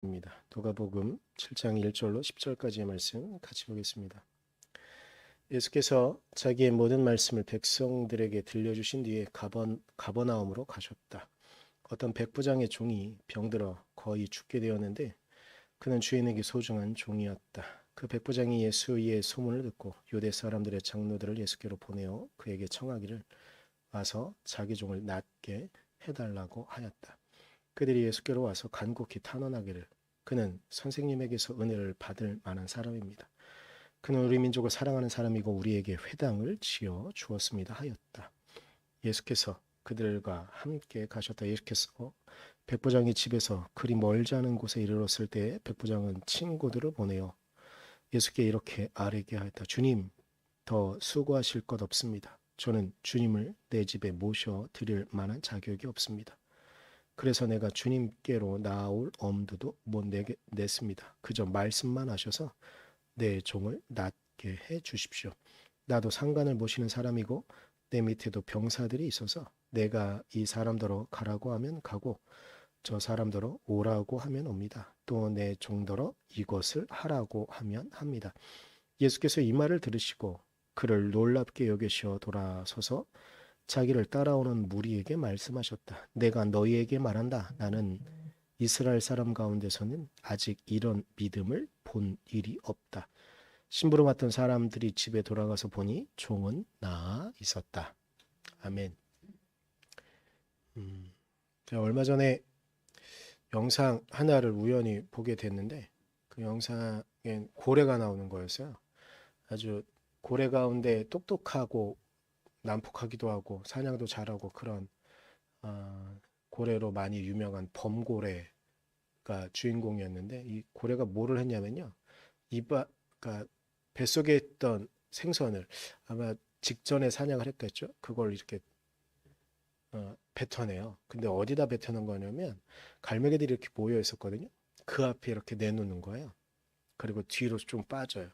입니다. 누가복음 7장 1절로 10절까지의 말씀 같이 보겠습니다. 예수께서 자기의 모든 말씀을 백성들에게 들려주신 뒤에 가버나움으로 가셨다. 어떤 백부장의 종이 병들어 거의 죽게 되었는데 그는 주인에게 소중한 종이었다. 그 백부장이 예수의 소문을 듣고 유대 사람들의 장로들을 예수께로 보내어 그에게 청하기를 와서 자기 종을 낫게 해달라고 하였다. 그들이 예수께로 와서 간곡히 탄원하기를 그는 선생님에게서 은혜를 받을 만한 사람입니다. 그는 우리 민족을 사랑하는 사람이고 우리에게 회당을 지어 주었습니다 하였다. 예수께서 그들과 함께 가셨다. 예수께서 백부장의 집에서 그리 멀지 않은 곳에 이르렀을 때 백부장은 친구들을 보내어 예수께 이렇게 아뢰게 하였다. 주님, 더 수고하실 것 없습니다. 저는 주님을 내 집에 모셔 드릴 만한 자격이 없습니다. 그래서 내가 주님께로 나아올 엄두도 못 냈습니다. 그저 말씀만 하셔서 내 종을 낫게 해 주십시오. 나도 상관을 모시는 사람이고 내 밑에도 병사들이 있어서 내가 이 사람더러 가라고 하면 가고 저 사람더러 오라고 하면 옵니다. 또 내 종더러 이것을 하라고 하면 합니다. 예수께서 이 말을 들으시고 그를 놀랍게 여기시어 돌아서서 자기를 따라오는 무리에게 말씀하셨다. 내가 너희에게 말한다. 나는 이스라엘 사람 가운데서는 아직 이런 믿음을 본 일이 없다. 심부름 왔던 사람들이 집에 돌아가서 보니 종은 나아 있었다. 아멘. 제가 얼마 전에 영상 하나를 우연히 보게 됐는데 그 영상엔 고래가 나오는 거였어요. 아주 고래 가운데 똑똑하고 난폭하기도 하고 사냥도 잘하고 그런 고래로 많이 유명한 범고래가 주인공이었는데 이 고래가 뭐를 했냐면요. 그러니까 뱃속에 있던 생선을 아마 직전에 사냥을 했겠죠. 그걸 이렇게 뱉어내요. 근데 어디다 뱉어놓은 거냐면 갈매기들이 이렇게 모여 있었거든요. 그 앞에 이렇게 내놓는 거예요. 그리고 뒤로 좀 빠져요.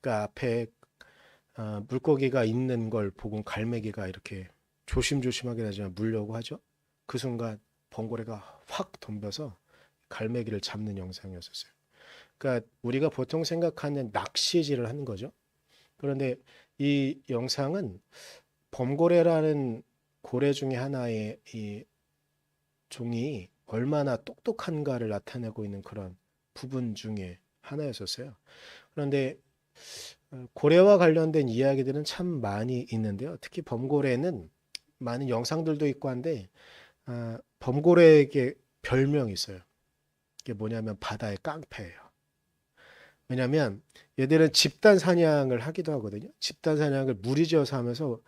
그러니까 앞에 물고기가 있는 걸 보고 갈매기가 이렇게 조심조심하게 하지만 물려고 하죠. 그 순간 범고래가 확 덤벼서 갈매기를 잡는 영상이었었어요. 그러니까 우리가 보통 생각하는 낚시질을 하는 거죠. 그런데 이 영상은 범고래라는 고래 중에 하나의 이 종이 얼마나 똑똑한가를 나타내고 있는 그런 부분 중에 하나였었어요. 그런데 고래와 관련된 이야기들은 참 많이 있는데요. 특히 범고래는 많은 영상들도 있고 한데 범고래에게 별명이 있어요. 이게 뭐냐면 바다의 깡패예요. 왜냐하면 얘들은 집단 사냥을 하기도 하거든요. 집단 사냥을 무리지어서 하면서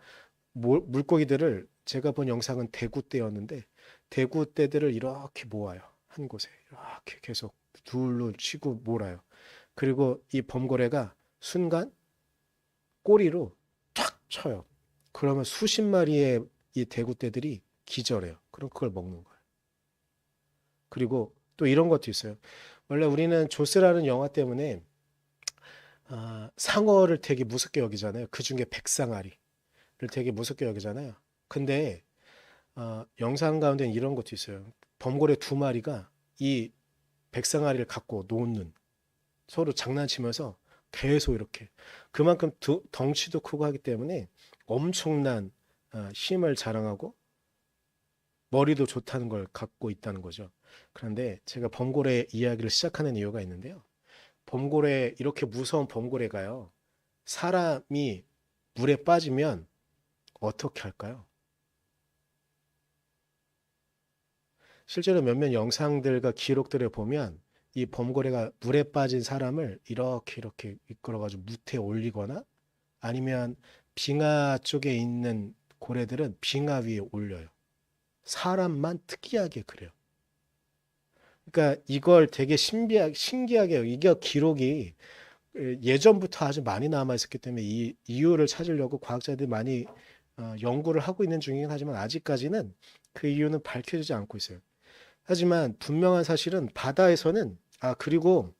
물고기들을 제가 본 영상은 대구떼였는데 대구떼들을 이렇게 모아요. 한 곳에 이렇게 계속 둘로 치고 몰아요. 그리고 이 범고래가 순간 꼬리로 탁 쳐요. 그러면 수십 마리의 이 대구떼들이 기절해요. 그럼 그걸 먹는 거예요. 그리고 또 이런 것도 있어요. 원래 우리는 조스라는 영화 때문에 상어를 되게 무섭게 여기잖아요. 그 중에 백상아리를 되게 무섭게 여기잖아요. 근데 영상 가운데 이런 것도 있어요. 범고래 두 마리가 이 백상아리를 갖고 노는 서로 장난치면서 계속 이렇게 그만큼 덩치도 크고 하기 때문에 엄청난 힘을 자랑하고 머리도 좋다는 걸 갖고 있다는 거죠. 그런데 제가 범고래 이야기를 시작하는 이유가 있는데요. 범고래 이렇게 무서운 범고래가요. 사람이 물에 빠지면 어떻게 할까요? 실제로 몇몇 영상들과 기록들을 보면 이 범고래가 물에 빠진 사람을 이렇게 이끌어가지고 무태에 올리거나 아니면 빙하 쪽에 있는 고래들은 빙하 위에 올려요. 사람만 특이하게 그래요. 그러니까 이걸 되게 신기하게 이게 기록이 예전부터 아주 많이 남아 있었기 때문에 이 이유를 찾으려고 과학자들이 많이 연구를 하고 있는 중이긴 하지만 아직까지는 그 이유는 밝혀지지 않고 있어요. 하지만 분명한 사실은 바다에서는 그리고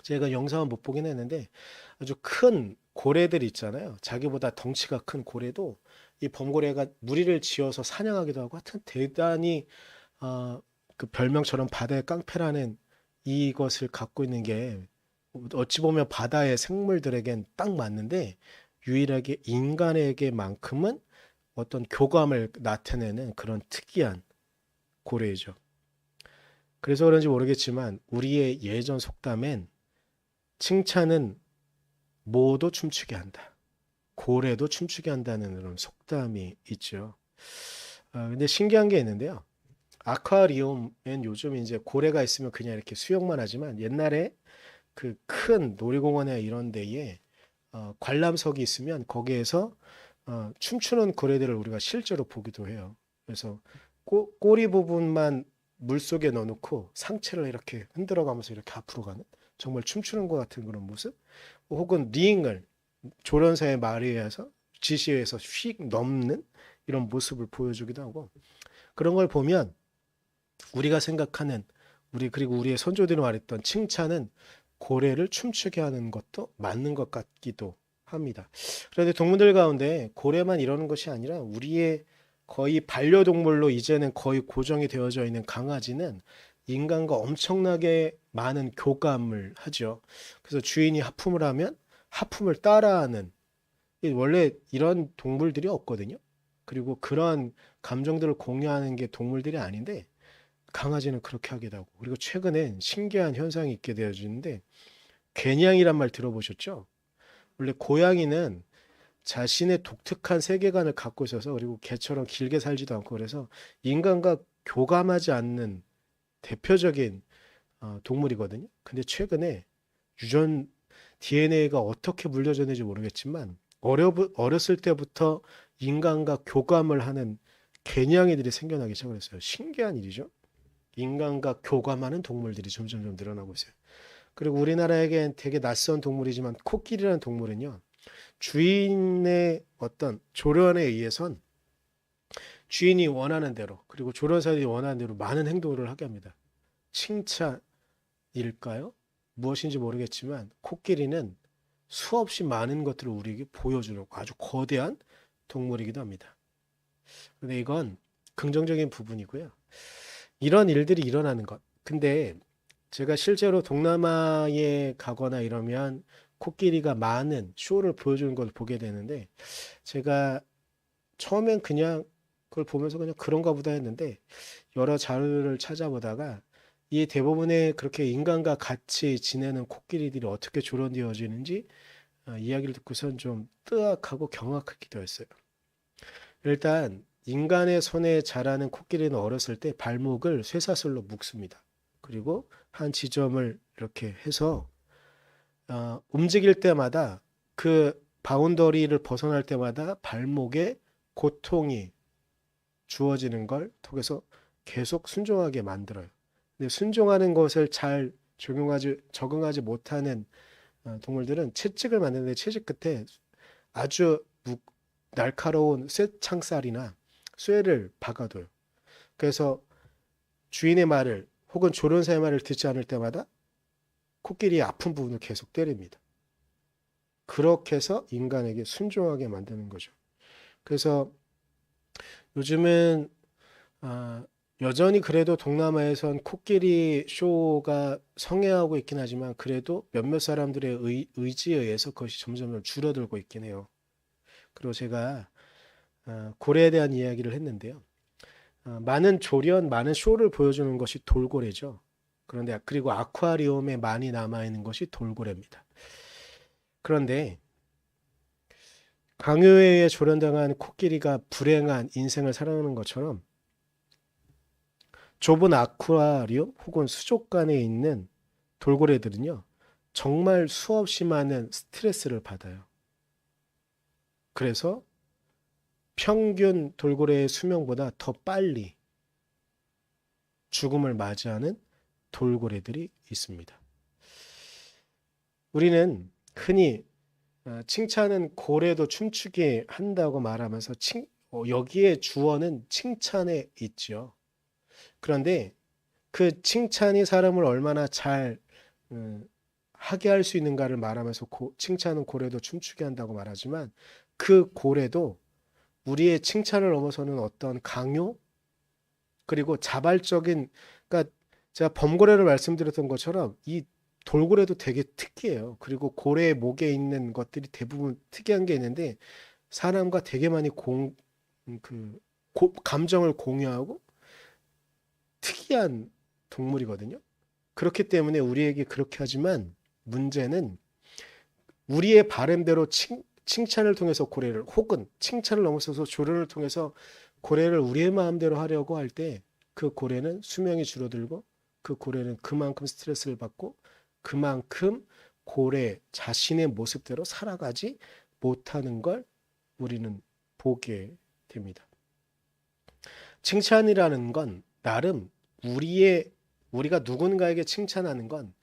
제가 영상은 못 보긴 했는데 아주 큰 고래들 있잖아요. 자기보다 덩치가 큰 고래도 이 범고래가 무리를 지어서 사냥하기도 하고 하여튼 대단히 그 별명처럼 바다의 깡패라는 이것을 갖고 있는 게 어찌 보면 바다의 생물들에겐 딱 맞는데 유일하게 인간에게만큼은 어떤 교감을 나타내는 그런 특이한 고래이죠. 그래서 그런지 모르겠지만 우리의 예전 속담엔 칭찬은 모도 춤추게 한다. 고래도 춤추게 한다는 그런 속담이 있죠. 근데 신기한 게 있는데요. 아쿠아리움엔 요즘 이제 고래가 있으면 그냥 이렇게 수영만 하지만 옛날에 그 큰 놀이공원에 이런 데에 관람석이 있으면 거기에서 춤추는 고래들을 우리가 실제로 보기도 해요. 그래서 꼬리 부분만 물속에 넣어놓고 상체를 이렇게 흔들어가면서 이렇게 앞으로 가는 정말 춤추는 것 같은 그런 모습, 혹은 링을 조련사의 말에 의해서 지시해서 휙 넘는 이런 모습을 보여주기도 하고, 그런 걸 보면 우리가 생각하는 그리고 우리의 선조들이 말했던 칭찬은 고래를 춤추게 하는 것도 맞는 것 같기도 합니다. 그런데 동물들 가운데 고래만 이러는 것이 아니라 우리의 거의 반려동물로 이제는 거의 고정이 되어져 있는 강아지는 인간과 엄청나게 많은 교감을 하죠. 그래서 주인이 하품을 하면 하품을 따라하는, 원래 이런 동물들이 없거든요. 그리고 그런 감정들을 공유하는 게 동물들이 아닌데 강아지는 그렇게 하기도 하고, 그리고 최근엔 신기한 현상이 있게 되어지는데, 개냥이란 말 들어보셨죠? 원래 고양이는 자신의 독특한 세계관을 갖고 있어서, 그리고 개처럼 길게 살지도 않고, 그래서 인간과 교감하지 않는 대표적인 동물이거든요. 근데 최근에 유전 DNA가 어떻게 물려졌는지 모르겠지만 어렸을 때부터 인간과 교감을 하는 개냥이들이 생겨나기 시작했어요. 신기한 일이죠. 인간과 교감하는 동물들이 점점점 늘어나고 있어요. 그리고 우리나라에겐 되게 낯선 동물이지만 코끼리라는 동물은요, 주인의 어떤 조련에 의해선 주인이 원하는 대로, 그리고 조련사들이 원하는 대로 많은 행동을 하게 합니다. 칭찬일까요? 무엇인지 모르겠지만 코끼리는 수없이 많은 것들을 우리에게 보여주는 아주 거대한 동물이기도 합니다. 근데 이건 긍정적인 부분이고요. 이런 일들이 일어나는 것. 근데 제가 실제로 동남아에 가거나 이러면 코끼리가 많은 쇼를 보여주는 걸 보게 되는데, 제가 처음엔 그냥 그걸 보면서 그냥 그런가 보다 했는데, 여러 자료를 찾아보다가 이 대부분의 그렇게 인간과 같이 지내는 코끼리들이 어떻게 조련되어지는지 이야기를 듣고선 좀 뜨악하고 경악하기도 했어요. 일단 인간의 손에 자라는 코끼리는 어렸을 때 발목을 쇠사슬로 묶습니다. 그리고 한 지점을 이렇게 해서 움직일 때마다 그 바운더리를 벗어날 때마다 발목에 고통이 주어지는 걸 통해서 계속 순종하게 만들어요. 근데 순종하는 것을 잘 적응하지 못하는 동물들은 채찍을 만드는데 채찍 끝에 아주 날카로운 쇠창살이나 쇠를 박아둬요. 그래서 주인의 말을 혹은 조련사의 말을 듣지 않을 때마다 코끼리의 아픈 부분을 계속 때립니다. 그렇게 해서 인간에게 순종하게 만드는 거죠. 그래서 요즘은 여전히 그래도 동남아에선 코끼리 쇼가 성행하고 있긴 하지만, 그래도 몇몇 사람들의 의지에 의해서 그것이 점점 줄어들고 있긴 해요. 그리고 제가 고래에 대한 이야기를 했는데요. 많은 조련, 많은 쇼를 보여주는 것이 돌고래죠. 그런데 그리고 아쿠아리움에 많이 남아있는 것이 돌고래입니다. 그런데 강요에 의해 조련당한 코끼리가 불행한 인생을 살아가는 것처럼 좁은 아쿠아리움 혹은 수족관에 있는 돌고래들은요, 정말 수없이 많은 스트레스를 받아요. 그래서 평균 돌고래의 수명보다 더 빨리 죽음을 맞이하는 돌고래들이 있습니다. 우리는 흔히 칭찬은 고래도 춤추게 한다고 말하면서 여기에 주어는 칭찬에 있죠. 그런데 그 칭찬이 사람을 얼마나 잘 하게 할 수 있는가를 말하면서 칭찬은 고래도 춤추게 한다고 말하지만, 그 고래도 우리의 칭찬을 넘어서는 어떤 강요, 그리고 자발적인, 그러니까 제가 범고래를 말씀드렸던 것처럼 이 돌고래도 되게 특이해요. 그리고 고래의 목에 있는 것들이 대부분 특이한 게 있는데 사람과 되게 많이 감정을 공유하고 특이한 동물이거든요. 그렇기 때문에 우리에게 그렇게 하지만 문제는 우리의 바램대로 칭찬을 통해서 고래를 혹은 칭찬을 넘어서서 조련을 통해서 고래를 우리의 마음대로 하려고 할 때 그 고래는 수명이 줄어들고 그 고래는 그만큼 스트레스를 받고 그만큼 고래 자신의 모습대로 살아가지 못하는 걸 우리는 보게 됩니다. 칭찬이라는 건 나름 우리가 누군가에게 칭찬하는 건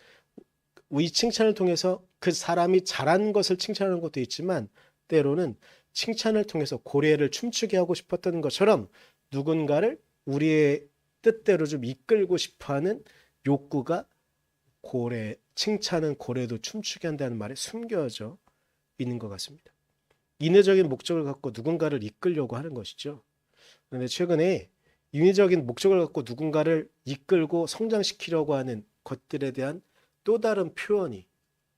이 칭찬을 통해서 그 사람이 잘한 것을 칭찬하는 것도 있지만 때로는 칭찬을 통해서 고래를 춤추게 하고 싶었던 것처럼 누군가를 우리의 뜻대로 좀 이끌고 싶어하는 욕구가 칭찬은 고래도 춤추게 한다는 말에 숨겨져 있는 것 같습니다. 인위적인 목적을 갖고 누군가를 이끌려고 하는 것이죠. 그런데 최근에 인위적인 목적을 갖고 누군가를 이끌고 성장시키려고 하는 것들에 대한 또 다른 표현이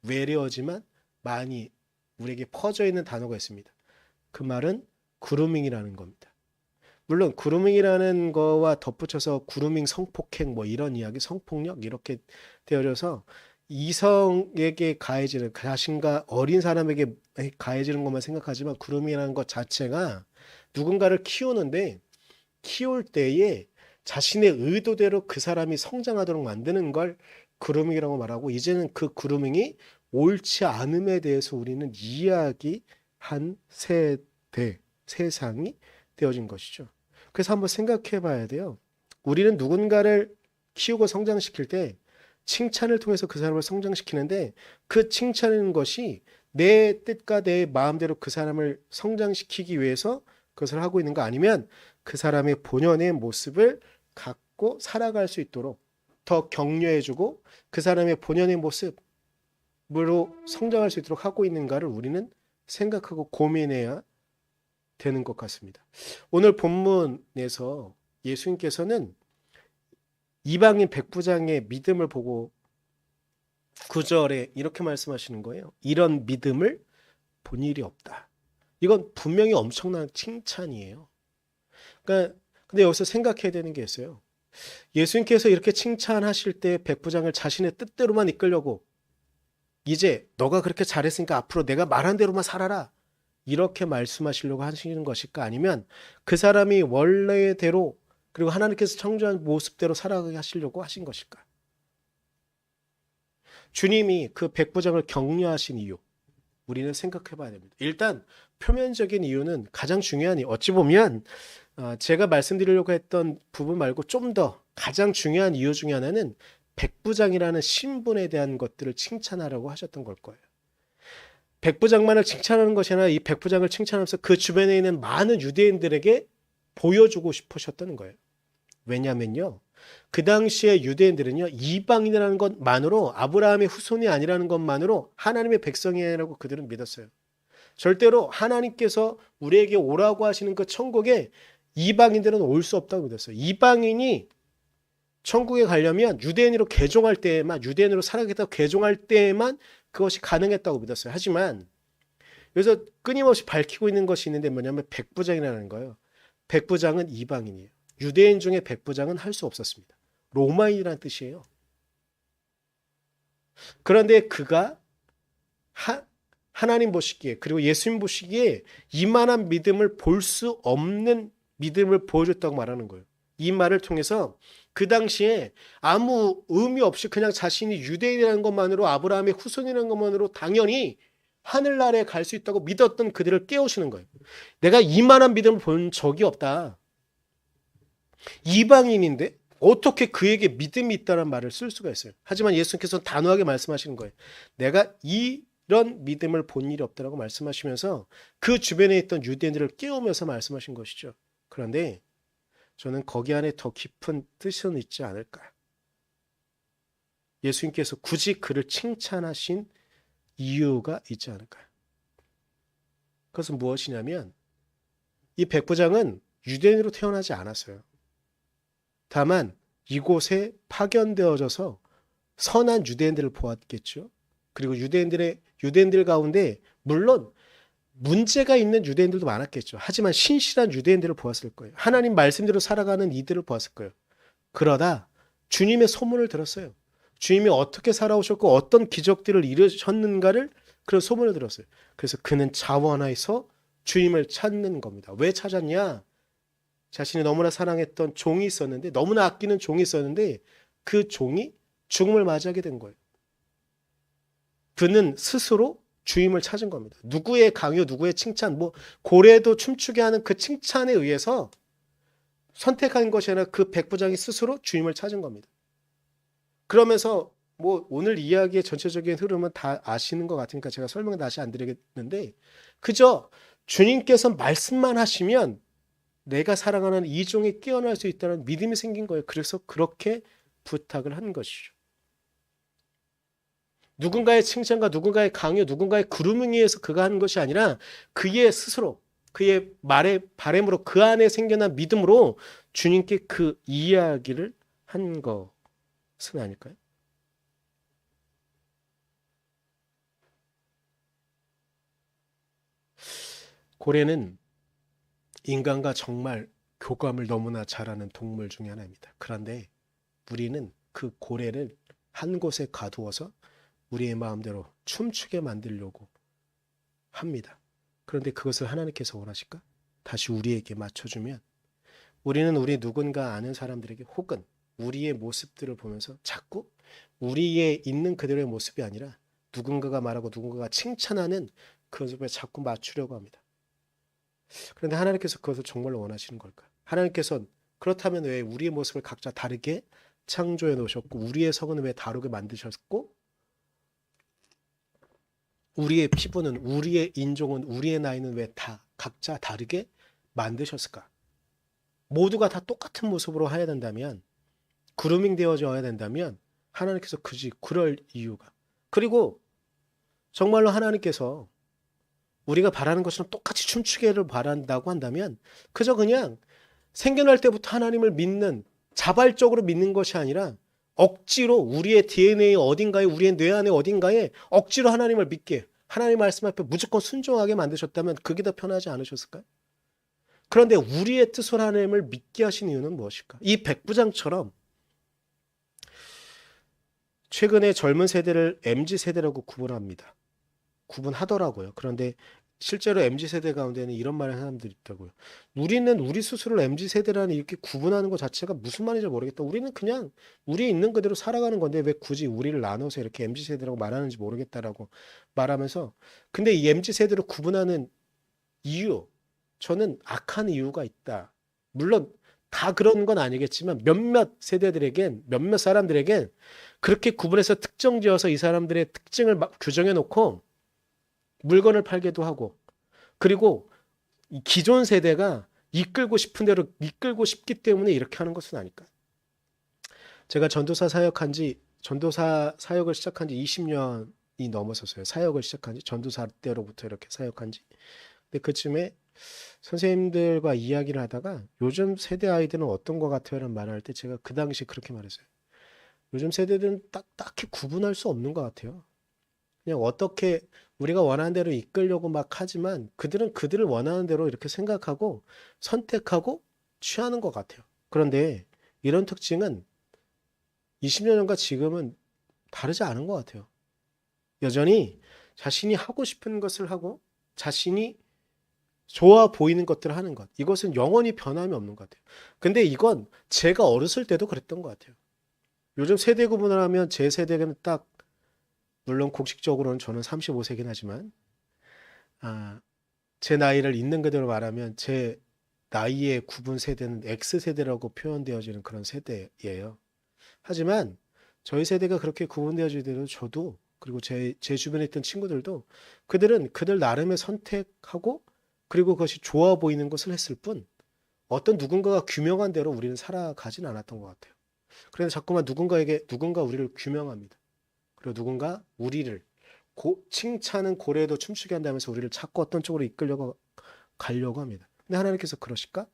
외래어지만 많이 우리에게 퍼져 있는 단어가 있습니다. 그 말은 그루밍이라는 겁니다. 물론 그루밍이라는 거와 덧붙여서 그루밍 성폭행 뭐 이런 이야기, 성폭력 이렇게 되어져서 이성에게 가해지는 자신과 어린 사람에게 가해지는 것만 생각하지만 그루밍이라는 것 자체가 누군가를 키우는데 키울 때에 자신의 의도대로 그 사람이 성장하도록 만드는 걸 그루밍이라고 말하고 이제는 그 그루밍이 옳지 않음에 대해서 우리는 이야기한 세상이 되어진 것이죠. 그래서 한번 생각해 봐야 돼요. 우리는 누군가를 키우고 성장시킬 때 칭찬을 통해서 그 사람을 성장시키는데 그 칭찬하는 것이 내 뜻과 내 마음대로 그 사람을 성장시키기 위해서 그것을 하고 있는 거 아니면 그 사람의 본연의 모습을 갖고 살아갈 수 있도록 더 격려해주고 그 사람의 본연의 모습으로 성장할 수 있도록 하고 있는가를 우리는 생각하고 고민해야 되는 것 같습니다. 오늘 본문에서 예수님께서는 이방인 백부장의 믿음을 보고 9절에 이렇게 말씀하시는 거예요. 이런 믿음을 본 일이 없다. 이건 분명히 엄청난 칭찬이에요. 그러니까 근데 여기서 생각해야 되는 게 있어요. 예수님께서 이렇게 칭찬하실 때 백부장을 자신의 뜻대로만 이끌려고 이제 너가 그렇게 잘했으니까 앞으로 내가 말한 대로만 살아라. 이렇게 말씀하시려고 하시는 것일까? 아니면 그 사람이 원래대로 그리고 하나님께서 창조한 모습대로 살아가게 하시려고 하신 것일까? 주님이 그 백부장을 격려하신 이유 우리는 생각해 봐야 됩니다. 일단 표면적인 이유는 가장 중요한 어찌 보면 제가 말씀드리려고 했던 부분 말고 좀 더 가장 중요한 이유 중에 하나는 백부장이라는 신분에 대한 것들을 칭찬하라고 하셨던 걸 거예요. 백부장만을 칭찬하는 것이 아니라 이 백부장을 칭찬하면서 그 주변에 있는 많은 유대인들에게 보여주고 싶으셨던 거예요. 왜냐면요. 그 당시에 유대인들은요. 이방인이라는 것만으로 아브라함의 후손이 아니라는 것만으로 하나님의 백성이라고 그들은 믿었어요. 절대로 하나님께서 우리에게 오라고 하시는 그 천국에 이방인들은 올 수 없다고 믿었어요. 이방인이 천국에 가려면 유대인으로 개종할 때에만 유대인으로 살아가겠다고 개종할 때에만 그것이 가능했다고 믿었어요. 하지만 여기서 끊임없이 밝히고 있는 것이 있는데 뭐냐면 백부장이라는 거예요. 백부장은 이방인이에요. 유대인 중에 백부장은 할 수 없었습니다. 로마인이라는 뜻이에요. 그런데 그가 하나님 보시기에 그리고 예수님 보시기에 이만한 믿음을 볼 수 없는 믿음을 보여줬다고 말하는 거예요. 이 말을 통해서 그 당시에 아무 의미 없이 그냥 자신이 유대인이라는 것만으로 아브라함의 후손이라는 것만으로 당연히 하늘나라에 갈 수 있다고 믿었던 그들을 깨우시는 거예요. 내가 이만한 믿음을 본 적이 없다. 이방인인데 어떻게 그에게 믿음이 있다는 말을 쓸 수가 있어요. 하지만 예수님께서는 단호하게 말씀하시는 거예요. 내가 이런 믿음을 본 일이 없다라고 말씀하시면서 그 주변에 있던 유대인들을 깨우면서 말씀하신 것이죠. 그런데 저는 거기 안에 더 깊은 뜻은 있지 않을까. 예수님께서 굳이 그를 칭찬하신 이유가 있지 않을까. 그것은 무엇이냐면 이 백부장은 유대인으로 태어나지 않았어요. 다만 이곳에 파견되어져서 선한 유대인들을 보았겠죠. 그리고 유대인들 가운데 물론 문제가 있는 유대인들도 많았겠죠. 하지만 신실한 유대인들을 보았을 거예요. 하나님 말씀대로 살아가는 이들을 보았을 거예요. 그러다 주님의 소문을 들었어요. 주님이 어떻게 살아오셨고 어떤 기적들을 이루셨는가를 그런 소문을 들었어요. 그래서 그는 자원하여서 주님을 찾는 겁니다. 왜 찾았냐? 자신이 너무나 사랑했던 종이 있었는데, 너무나 아끼는 종이 있었는데 그 종이 죽음을 맞이하게 된 거예요. 그는 스스로 주임을 찾은 겁니다. 누구의 강요, 누구의 칭찬, 고래도 춤추게 하는 그 칭찬에 의해서 선택한 것이 아니라 그 백부장이 스스로 주임을 찾은 겁니다. 그러면서 오늘 이야기의 전체적인 흐름은 다 아시는 것 같으니까 제가 설명을 다시 안 드리겠는데, 그저 주님께서 말씀만 하시면 내가 사랑하는 이 종이 깨어날 수 있다는 믿음이 생긴 거예요. 그래서 그렇게 부탁을 한 것이죠. 누군가의 칭찬과 누군가의 강요, 누군가의 그루밍에 의해서 그가 하는 것이 아니라 그의 스스로, 그의 말의 바램으로, 그 안에 생겨난 믿음으로 주님께 그 이야기를 한 것은 아닐까요? 고래는 인간과 정말 교감을 너무나 잘하는 동물 중에 하나입니다. 그런데 우리는 그 고래를 한 곳에 가두어서 우리의 마음대로 춤추게 만들려고 합니다. 그런데 그것을 하나님께서 원하실까? 다시 우리에게 맞춰주면 우리는 우리 누군가 아는 사람들에게 혹은 우리의 모습들을 보면서 자꾸 우리의 있는 그대로의 모습이 아니라 누군가가 말하고 누군가가 칭찬하는 그 모습에 자꾸 맞추려고 합니다. 그런데 하나님께서 그것을 정말로 원하시는 걸까? 하나님께서는 그렇다면 왜 우리의 모습을 각자 다르게 창조해 놓으셨고 우리의 성은 왜 다르게 만드셨고 우리의 피부는, 우리의 인종은, 우리의 나이는 왜 다 각자 다르게 만드셨을까? 모두가 다 똑같은 모습으로 해야 된다면, 그루밍 되어져야 된다면 하나님께서 굳이 그럴 이유가. 그리고 정말로 하나님께서 우리가 바라는 것처럼 똑같이 춤추기를 바란다고 한다면 그저 그냥 생겨날 때부터 하나님을 믿는, 자발적으로 믿는 것이 아니라 억지로 우리의 DNA 어딘가에, 우리의 뇌 안에 어딘가에 억지로 하나님을 믿게, 하나님 말씀 앞에 무조건 순종하게 만드셨다면 그게 더 편하지 않으셨을까요? 그런데 우리의 뜻으로 하나님을 믿게 하신 이유는 무엇일까? 이 백부장처럼 최근에 젊은 세대를 MZ세대라고 구분하더라고요. 그런데 실제로 MZ세대 가운데는 이런 말을 하는 사람들이 있다고요. 우리는 우리 스스로를 MZ세대라는 이렇게 구분하는 것 자체가 무슨 말인지 모르겠다. 우리는 그냥 우리 있는 그대로 살아가는 건데 왜 굳이 우리를 나눠서 이렇게 MZ세대라고 말하는지 모르겠다라고 말하면서, 근데 이 MZ세대를 구분하는 이유, 저는 악한 이유가 있다. 물론 다 그런 건 아니겠지만 몇몇 세대들에겐, 몇몇 사람들에겐 그렇게 구분해서 특정 지어서 이 사람들의 특징을 막 규정해 놓고 물건을 팔기도 하고, 그리고 이 기존 세대가 이끌고 싶은 대로 이끌고 싶기 때문에 이렇게 하는 것은 아닐까. 제가 전도사 사역을 시작한 지 20년이 넘었었어요. 사역을 시작한 지, 전도사 때로부터 이렇게 사역한 지. 근데 그쯤에 선생님들과 이야기를 하다가 요즘 세대 아이들은 어떤 것 같아요? 라는 말을 할 때 제가 그 당시 그렇게 말했어요. 요즘 세대들은 딱히 구분할 수 없는 것 같아요. 그냥 어떻게 우리가 원하는 대로 이끌려고 막 하지만 그들은 그들을 원하는 대로 이렇게 생각하고 선택하고 취하는 것 같아요. 그런데 이런 특징은 20년 전과 지금은 다르지 않은 것 같아요. 여전히 자신이 하고 싶은 것을 하고 자신이 좋아 보이는 것들을 하는 것. 이것은 영원히 변함이 없는 것 같아요. 근데 이건 제가 어렸을 때도 그랬던 것 같아요. 요즘 세대 구분을 하면 제 세대는 딱, 물론 공식적으로는 저는 35세긴 하지만 제 나이를 있는 그대로 말하면 제 나이의 구분 세대는 X세대라고 표현되어지는 그런 세대예요. 하지만 저희 세대가 그렇게 구분되어지더라도 저도, 그리고 제 주변에 있던 친구들도 그들은 그들 나름의 선택하고 그리고 그것이 좋아 보이는 것을 했을 뿐 어떤 누군가가 규명한 대로 우리는 살아가진 않았던 것 같아요. 그래서 자꾸만 누군가 우리를 규명합니다. 그리고 누군가 우리를 칭찬은 고래에도 춤추게 한다면서 우리를 자꾸 어떤 쪽으로 이끌려고 가려고 합니다. 근데 하나님께서 그러실까?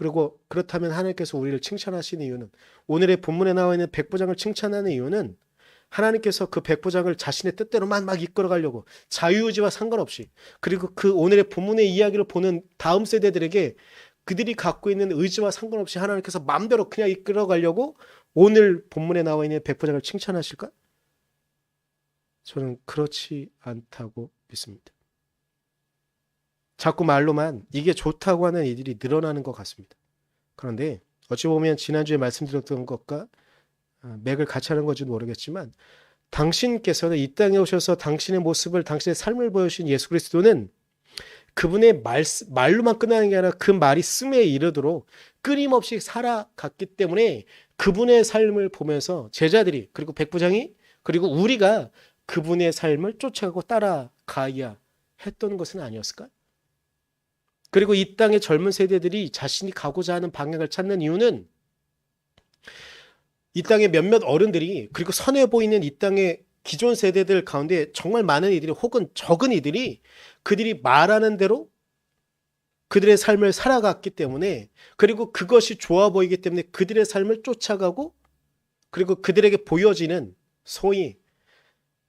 그리고 그렇다면 하나님께서 우리를 칭찬하시는 이유는, 오늘의 본문에 나와 있는 백부장을 칭찬하는 이유는 하나님께서 그 백부장을 자신의 뜻대로만 막 이끌어가려고, 자유의지와 상관없이, 그리고 그 오늘의 본문의 이야기를 보는 다음 세대들에게 그들이 갖고 있는 의지와 상관없이 하나님께서 마음대로 그냥 이끌어가려고 오늘 본문에 나와 있는 백부장을 칭찬하실까? 저는 그렇지 않다고 믿습니다. 자꾸 말로만 이게 좋다고 하는 이들이 늘어나는 것 같습니다. 그런데 어찌 보면 지난주에 말씀드렸던 것과 맥을 같이 하는 건지는 모르겠지만, 당신께서는 이 땅에 오셔서 당신의 모습을, 당신의 삶을 보여주신 예수 그리스도는 그분의 말로만 끝나는 게 아니라 그 말이 씀에 이르도록 끊임없이 살아갔기 때문에 그분의 삶을 보면서 제자들이, 그리고 백부장이, 그리고 우리가 그분의 삶을 쫓아가고 따라가야 했던 것은 아니었을까? 그리고 이 땅의 젊은 세대들이 자신이 가고자 하는 방향을 찾는 이유는, 이 땅의 몇몇 어른들이, 그리고 선해 보이는 이 땅의 기존 세대들 가운데 정말 많은 이들이, 혹은 적은 이들이 그들이 말하는 대로 그들의 삶을 살아갔기 때문에, 그리고 그것이 좋아 보이기 때문에 그들의 삶을 쫓아가고, 그리고 그들에게 보여지는 소위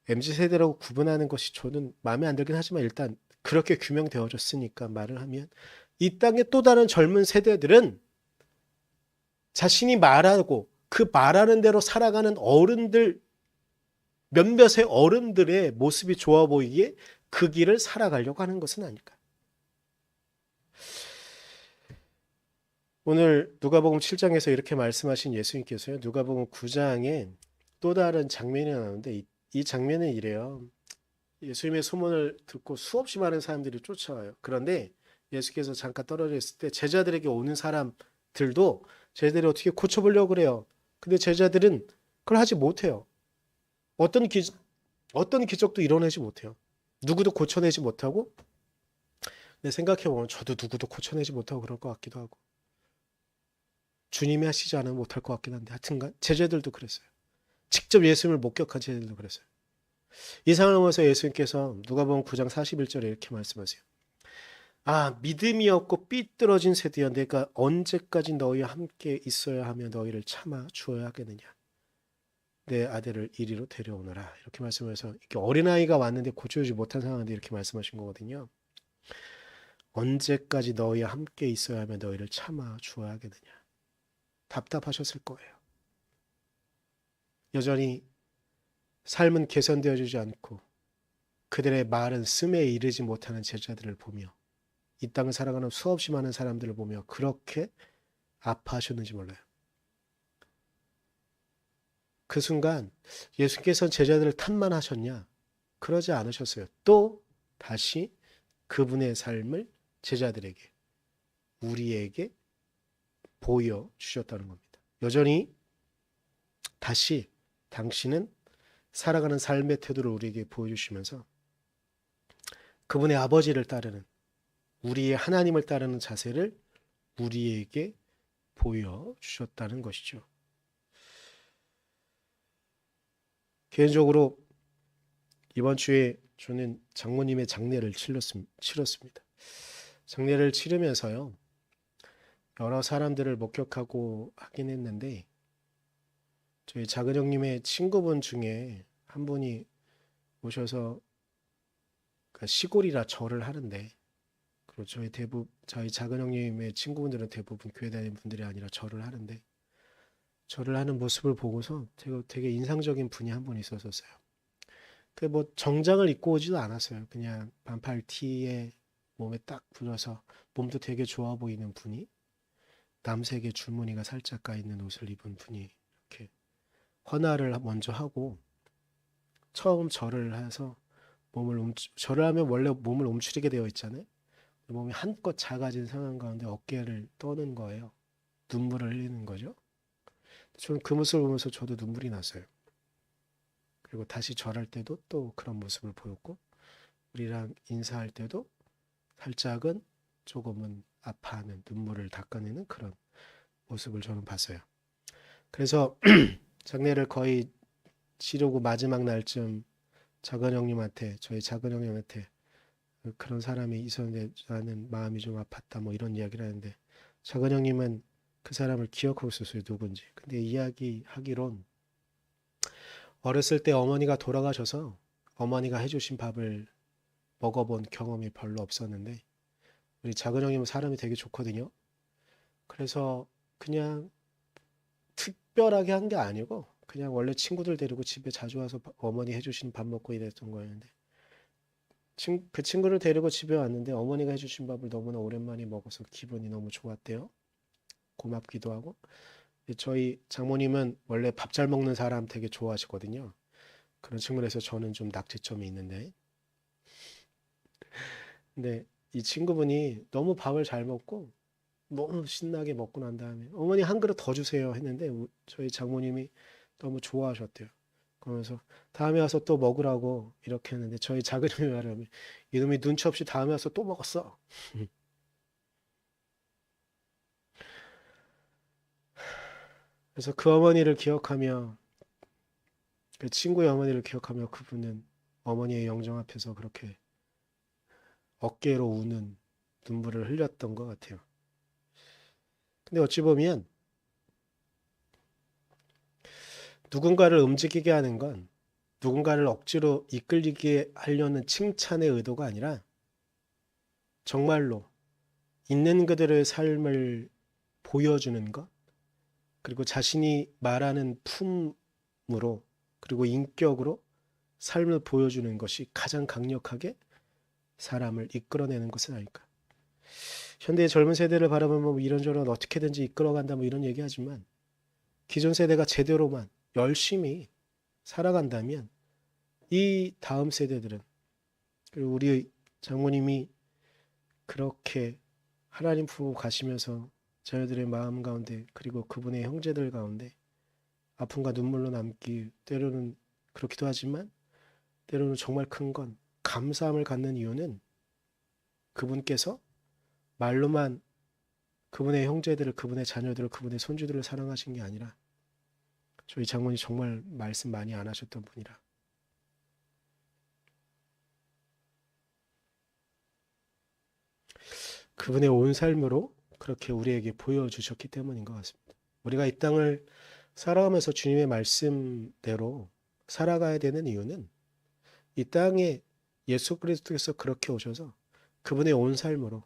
MZ세대라고 구분하는 것이 저는 마음에 안 들긴 하지만, 일단 그렇게 규명되어졌으니까 말을 하면, 이 땅의 또 다른 젊은 세대들은 자신이 말하고 그 말하는 대로 살아가는 어른들, 몇몇의 어른들의 모습이 좋아 보이기에 그 길을 살아가려고 하는 것은 아닐까. 오늘 누가복음 7장에서 이렇게 말씀하신 예수님께서요, 누가복음 9장에 또 다른 장면이 나오는데, 이 장면은 이래요. 예수님의 소문을 듣고 수없이 많은 사람들이 쫓아와요. 그런데 예수께서 잠깐 떨어져 있을 때 제자들에게 오는 사람들도 제자들이 어떻게 고쳐보려고 그래요. 근데 제자들은 그걸 하지 못해요. 어떤 기적도 이뤄내지 못해요. 누구도 고쳐내지 못하고, 내 생각해보면 저도 누구도 고쳐내지 못하고 그럴 것 같기도 하고, 주님이 하시지 않으면 못할 것 같긴 한데, 하여튼간 제자들도 그랬어요. 직접 예수님을 목격한 제자들도 그랬어요. 이 상황을 보면서 예수님께서 누가복음 9장 41절에 이렇게 말씀하세요. 아, 믿음이 없고 삐뚤어진 세대여, 내가 언제까지 너희와 함께 있어야 하며 너희를 참아 주어야 하겠느냐. 내 아들을 이리로 데려오너라. 이렇게 말씀해서, 이렇게 어린아이가 왔는데 고쳐주지 못한 상황인데 이렇게 말씀하신 거거든요. 언제까지 너희와 함께 있어야 하며 너희를 참아 주어야 하겠느냐. 답답하셨을 거예요. 여전히 삶은 개선되어지지 않고 그들의 말은 씀에 이르지 못하는 제자들을 보며, 이 땅을 살아가는 수없이 많은 사람들을 보며 그렇게 아파하셨는지 몰라요. 그 순간 예수께서는 제자들을 탓만하셨냐? 그러지 않으셨어요. 또 다시 그분의 삶을 제자들에게, 우리에게 보여주셨다는 겁니다. 여전히 다시 당신은 살아가는 삶의 태도를 우리에게 보여주시면서 그분의 아버지를 따르는, 우리의 하나님을 따르는 자세를 우리에게 보여주셨다는 것이죠. 개인적으로 이번 주에 저는 장모님의 장례를 치렀습니다. 장례를 치르면서요, 여러 사람들을 목격하고 하긴 했는데, 저희 작은 형님의 친구분 중에 한 분이 오셔서 시골이라 절을 하는데, 그리고 저희 작은 형님의 친구분들은 대부분 교회 다니는 분들이 아니라 절을 하는데, 절을 하는 모습을 보고서 되게 인상적인 분이 한 분 있었어요. 그 뭐 정장을 입고 오지도 않았어요. 그냥 반팔 티에 몸에 딱 붙여서 몸도 되게 좋아 보이는 분이, 남색의 줄무늬가 살짝 가 있는 옷을 입은 분이 이렇게 헌화를 먼저 하고, 처음 절을 해서 절을 하면 원래 몸을 움츠리게 되어 있잖아요. 몸이 한껏 작아진 상황 가운데 어깨를 떠는 거예요. 눈물을 흘리는 거죠. 저는 그 모습을 보면서 저도 눈물이 났어요. 그리고 다시 절할 때도 또 그런 모습을 보였고, 우리랑 인사할 때도 살짝은 조금은 아파하는, 눈물을 닦아내는 그런 모습을 저는 봤어요. 그래서 장례를 거의 치르고 마지막 날쯤 저희 작은 형님한테 그런 사람이 있었는데 나는 마음이 좀 아팠다, 뭐 이런 이야기를 하는데, 작은 형님은 그 사람을 기억하고 있었어요, 누군지. 근데 이야기하기론 어렸을 때 어머니가 돌아가셔서 어머니가 해주신 밥을 먹어본 경험이 별로 없었는데 우리 작은 형님은 사람이 되게 좋거든요. 그래서 그냥 특별하게 한 게 아니고 그냥 원래 친구들 데리고 집에 자주 와서 어머니 해주신 밥 먹고 이랬던 거였는데 그 친구를 데리고 집에 왔는데 어머니가 해주신 밥을 너무나 오랜만에 먹어서 기분이 너무 좋았대요. 고맙기도 하고. 저희 장모님은 원래 밥 잘 먹는 사람 되게 좋아하시거든요. 그런 측면에서 저는 좀 낙제점이 있는데 근데 이 친구분이 너무 밥을 잘 먹고 너무 신나게 먹고 난 다음에 어머니 한 그릇 더 주세요 했는데 저희 장모님이 너무 좋아하셨대요. 그러면서 다음에 와서 또 먹으라고 이렇게 했는데 저희 작은이이 말하면 이놈이 눈치 없이 다음에 와서 또 먹었어. 그래서 그 어머니를 기억하며 그 친구의 어머니를 기억하며 그분은 어머니의 영정 앞에서 그렇게 어깨로 우는 눈물을 흘렸던 것 같아요. 근데 어찌 보면 누군가를 움직이게 하는 건 누군가를 억지로 이끌리게 하려는 칭찬의 의도가 아니라 정말로 있는 그들의 삶을 보여주는 것, 그리고 자신이 말하는 품으로, 그리고 인격으로 삶을 보여주는 것이 가장 강력하게 사람을 이끌어내는 것은 아닐까. 현대의 젊은 세대를 바라보면 뭐 이런저런 어떻게든지 이끌어간다 뭐 이런 얘기하지만 기존 세대가 제대로만 열심히 살아간다면 이 다음 세대들은, 그리고 우리 장모님이 그렇게 하나님 품으로 가시면서 자녀들의 마음 가운데 그리고 그분의 형제들 가운데 아픔과 눈물로 남기 때로는 그렇기도 하지만 때로는 정말 큰 건 감사함을 갖는 이유는 그분께서 말로만 그분의 형제들을, 그분의 자녀들을, 그분의 손주들을 사랑하신 게 아니라 저희 장모님 정말 말씀 많이 안 하셨던 분이라 그분의 온 삶으로 그렇게 우리에게 보여주셨기 때문인 것 같습니다. 우리가 이 땅을 살아가면서 주님의 말씀대로 살아가야 되는 이유는 이 땅에 예수 그리스도께서 그렇게 오셔서 그분의 온 삶으로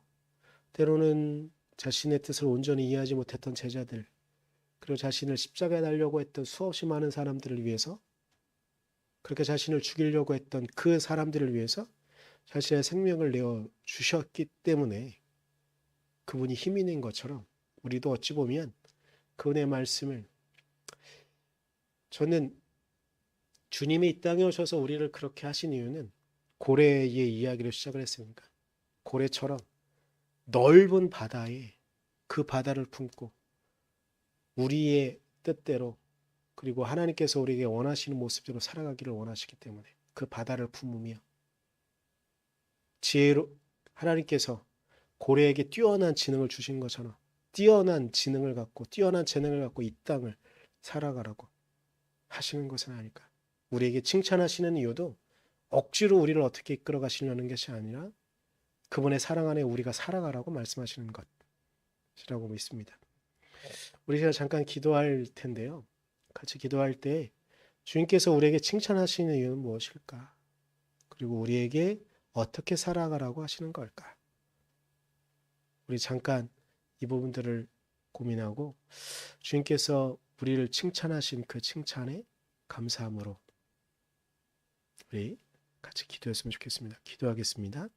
때로는 자신의 뜻을 온전히 이해하지 못했던 제자들, 그리고 자신을 십자가에 달려고 했던 수없이 많은 사람들을 위해서, 그렇게 자신을 죽이려고 했던 그 사람들을 위해서 자신의 생명을 내어 주셨기 때문에 그분이 힘이 낸 것처럼 우리도 어찌 보면 그분의 말씀을, 저는 주님이 이 땅에 오셔서 우리를 그렇게 하신 이유는 고래의 이야기를 시작을 했으니까 고래처럼 넓은 바다에 그 바다를 품고 우리의 뜻대로, 그리고 하나님께서 우리에게 원하시는 모습대로 살아가기를 원하시기 때문에 그 바다를 품으며 지혜로, 하나님께서 고래에게 뛰어난 지능을 주신 것처럼 뛰어난 지능을 갖고 뛰어난 재능을 갖고 이 땅을 살아가라고 하시는 것은 아닐까. 우리에게 칭찬하시는 이유도 억지로 우리를 어떻게 이끌어 가시려는 것이 아니라 그분의 사랑 안에 우리가 살아가라고 말씀하시는 것이라고 믿습니다. 우리가 잠깐 기도할 텐데요. 같이 기도할 때 주님께서 우리에게 칭찬하시는 이유는 무엇일까? 그리고 우리에게 어떻게 살아가라고 하시는 걸까? 우리 잠깐 이 부분들을 고민하고 주님께서 우리를 칭찬하신 그 칭찬에 감사함으로 우리 같이 기도했으면 좋겠습니다. 기도하겠습니다.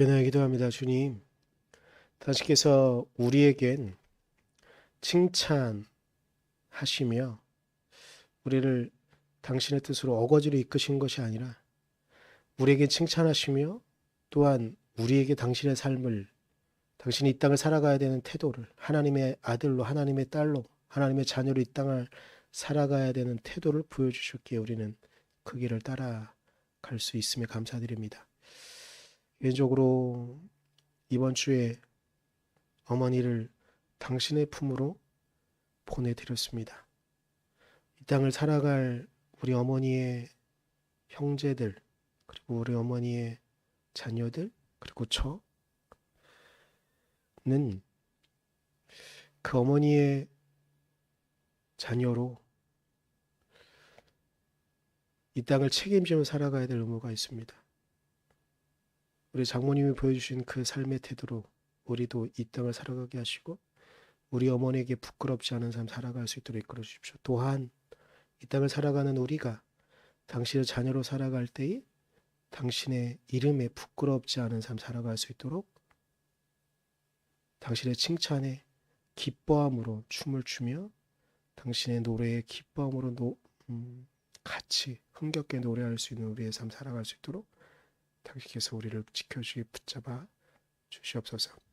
연하여 기도합니다. 주님, 당신께서 우리에겐 칭찬하시며 우리를 당신의 뜻으로 어거지로 이끄신 것이 아니라 우리에게 칭찬하시며 또한 우리에게 당신의 삶을, 당신이 이 땅을 살아가야 되는 태도를 하나님의 아들로 하나님의 딸로 하나님의 자녀로 이 땅을 살아가야 되는 태도를 보여주셨기에 우리는 그 길을 따라갈 수 있음에 감사드립니다. 개인적으로 이번 주에 어머니를 당신의 품으로 보내드렸습니다. 이 땅을 살아갈 우리 어머니의 형제들, 그리고 우리 어머니의 자녀들, 그리고 저는 그 어머니의 자녀로 이 땅을 책임지며 살아가야 될 의무가 있습니다. 우리 장모님이 보여주신 그 삶의 태도로 우리도 이 땅을 살아가게 하시고 우리 어머니에게 부끄럽지 않은 삶 살아갈 수 있도록 이끌어 주십시오. 또한 이 땅을 살아가는 우리가 당신의 자녀로 살아갈 때에 당신의 이름에 부끄럽지 않은 삶 살아갈 수 있도록 당신의 칭찬에 기뻐함으로 춤을 추며 당신의 노래에 기뻐함으로 같이 흥겹게 노래할 수 있는 우리의 삶 살아갈 수 있도록 당신께서 우리를 지켜주시 붙잡아 주시옵소서.